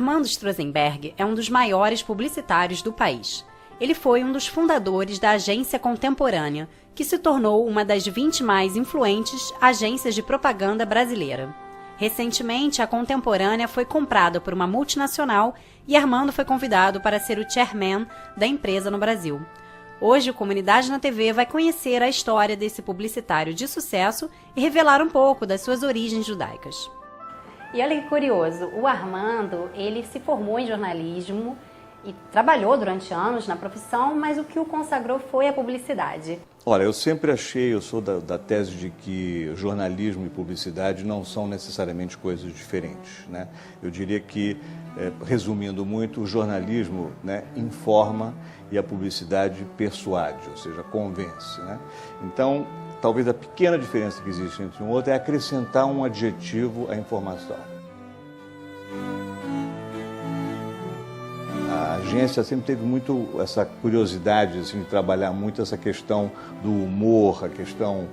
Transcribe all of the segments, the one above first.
Armando Strozenberg é um dos maiores publicitários do país. Ele foi um dos fundadores da Agência Contemporânea, que se tornou uma das 20 mais influentes agências de propaganda brasileira. Recentemente, a Contemporânea foi comprada por uma multinacional e Armando foi convidado para ser o chairman da empresa no Brasil. Hoje, o Comunidade na TV vai conhecer a história desse publicitário de sucesso e revelar um pouco das suas origens judaicas. E olha que curioso, o Armando, ele se formou em jornalismo e trabalhou durante anos na profissão, mas o que o consagrou foi a publicidade. Olha, eu sempre achei, eu sou da tese de que jornalismo e publicidade não são necessariamente coisas diferentes, né? Eu diria que, resumindo muito, o jornalismo, né, informa e a publicidade persuade, ou seja, convence, né? Então, talvez a pequena diferença que existe entre um e outro é acrescentar um adjetivo à informação. A agência sempre teve muito essa curiosidade assim, de trabalhar muito essa questão do humor, a questão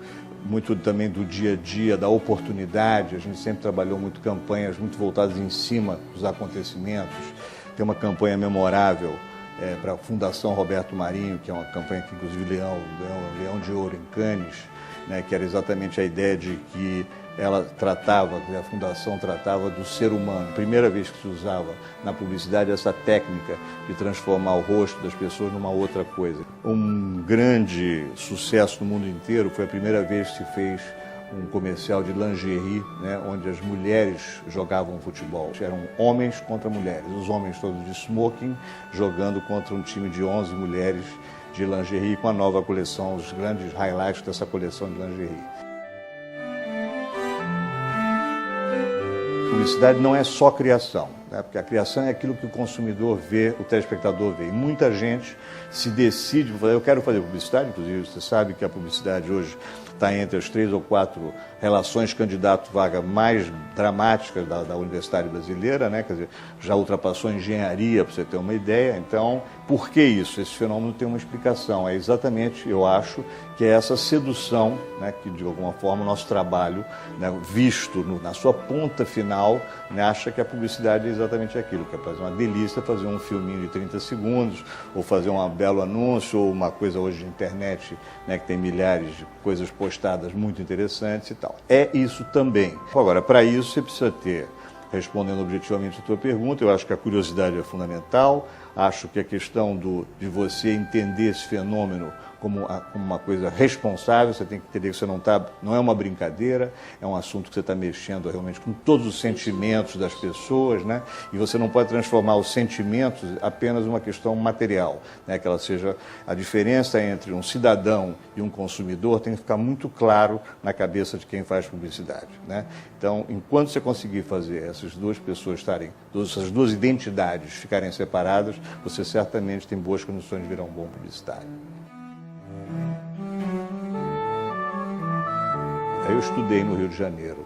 muito também do dia a dia, da oportunidade. A gente sempre trabalhou muito campanhas muito voltadas em cima dos acontecimentos. Tem uma campanha memorável para a Fundação Roberto Marinho, que é uma campanha que inclusive Leão de Ouro em Cannes, né, que era exatamente a ideia de que ela tratava, a Fundação tratava do ser humano. Primeira vez que se usava na publicidade essa técnica de transformar o rosto das pessoas numa outra coisa. Um grande sucesso no mundo inteiro foi a primeira vez que se fez um comercial de lingerie, né, onde as mulheres jogavam futebol. Eram homens contra mulheres, os homens todos de smoking, jogando contra um time de 11 mulheres de lingerie, com a nova coleção, os grandes highlights dessa coleção de lingerie. Publicidade não é só criação, né? Porque a criação é aquilo que o consumidor vê, o telespectador vê. E muita gente se decide para fazer, eu quero fazer publicidade, inclusive você sabe que a publicidade hoje está entre as 3 ou 4 relações candidato-vaga mais dramáticas da universidade brasileira, né? Quer dizer, já ultrapassou a engenharia, para você ter uma ideia. Então, por que isso? Esse fenômeno tem uma explicação. É exatamente, eu acho, que é essa sedução, né, que de alguma forma o nosso trabalho, né, visto na sua ponta final, né, acha que a publicidade é exatamente aquilo, que é fazer uma delícia, fazer um filminho de 30 segundos, ou fazer um belo anúncio, ou uma coisa hoje de internet, né, que tem milhares de coisas postadas muito interessantes e tal. É isso também. Agora, para isso você precisa ter, respondendo objetivamente a tua pergunta, eu acho que a curiosidade é fundamental, acho que a questão de você entender esse fenômeno como uma coisa responsável, você tem que entender que você não é uma brincadeira, é um assunto que você está mexendo realmente com todos os sentimentos das pessoas, né? E você não pode transformar os sentimentos apenas numa questão material, né? Que ela seja a diferença entre um cidadão e um consumidor tem que ficar muito claro na cabeça de quem faz publicidade, né? Então, enquanto você conseguir fazer essas duas pessoas essas duas identidades ficarem separadas, você certamente tem boas condições de virar um bom publicitário. Eu estudei no Rio de Janeiro.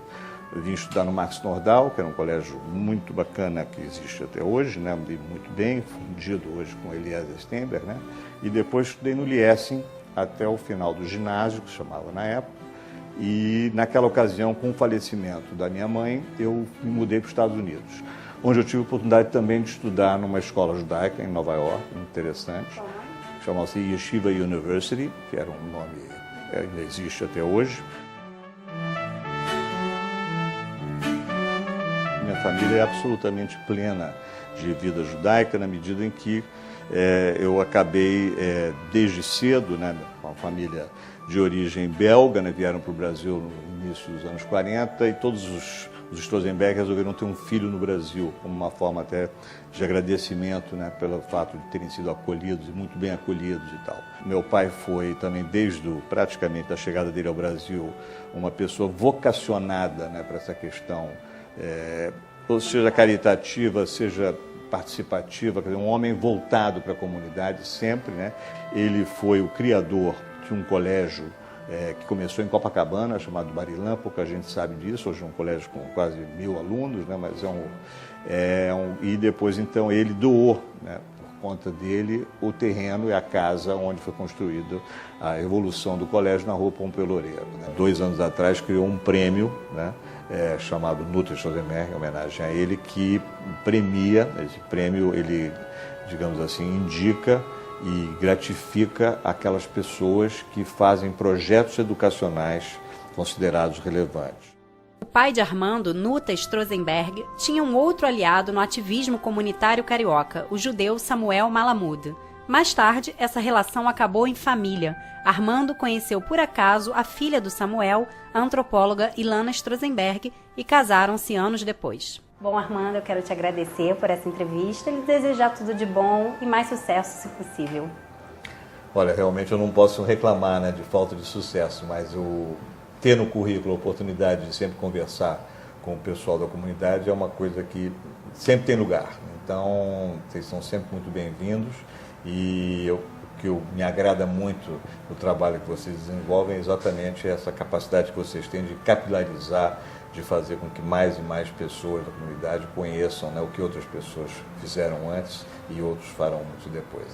Eu vim estudar no Max Nordau, que era um colégio muito bacana que existe até hoje, né? Me dei muito bem, fundido hoje com Eliezer Steinberg, né? E depois estudei no Liesing até o final do ginásio, que se chamava na época. E naquela ocasião, com o falecimento da minha mãe, eu me mudei para os Estados Unidos, onde eu tive a oportunidade também de estudar numa escola judaica em Nova York, interessante, chamava-se Yeshiva University, que era um nome que ainda existe até hoje. Minha família é absolutamente plena de vida judaica, na medida em que eu acabei, desde cedo, né, com uma família de origem belga, né, vieram para o Brasil no início dos anos 40, e todos os Strozenberg resolveram ter um filho no Brasil, como uma forma até de agradecimento, né, pelo fato de terem sido acolhidos, e muito bem acolhidos e tal. Meu pai foi também, desde praticamente a chegada dele ao Brasil, uma pessoa vocacionada, né, para essa questão, ou seja caritativa, seja participativa, quer dizer, um homem voltado para a comunidade sempre, né? Ele foi o criador de um colégio que começou em Copacabana, chamado Barilã, pouca gente sabe disso, hoje é um colégio com quase 1000 alunos, né? Mas e depois então ele doou, né, conta dele o terreno e a casa onde foi construída a evolução do colégio na Rua Pompeu Loureiro. 2 anos atrás criou um prêmio, né, chamado Nutra Strosenberg, em homenagem a ele, que premia, esse prêmio ele, digamos assim, indica e gratifica aquelas pessoas que fazem projetos educacionais considerados relevantes. O pai de Armando, Nutra Strosenberg, tinha um outro aliado no ativismo comunitário carioca, o judeu Samuel Malamud. Mais tarde, essa relação acabou em família. Armando conheceu por acaso a filha do Samuel, a antropóloga Ilana Strosenberg, e casaram-se anos depois. Bom, Armando, eu quero te agradecer por essa entrevista e desejar tudo de bom e mais sucesso, se possível. Olha, realmente eu não posso reclamar, né, de falta de sucesso, mas ter no currículo a oportunidade de sempre conversar com o pessoal da comunidade é uma coisa que sempre tem lugar. Então, vocês são sempre muito bem-vindos e o que me agrada muito no trabalho que vocês desenvolvem é exatamente essa capacidade que vocês têm de capilarizar, de fazer com que mais e mais pessoas da comunidade conheçam, né, o que outras pessoas fizeram antes e outros farão muito depois.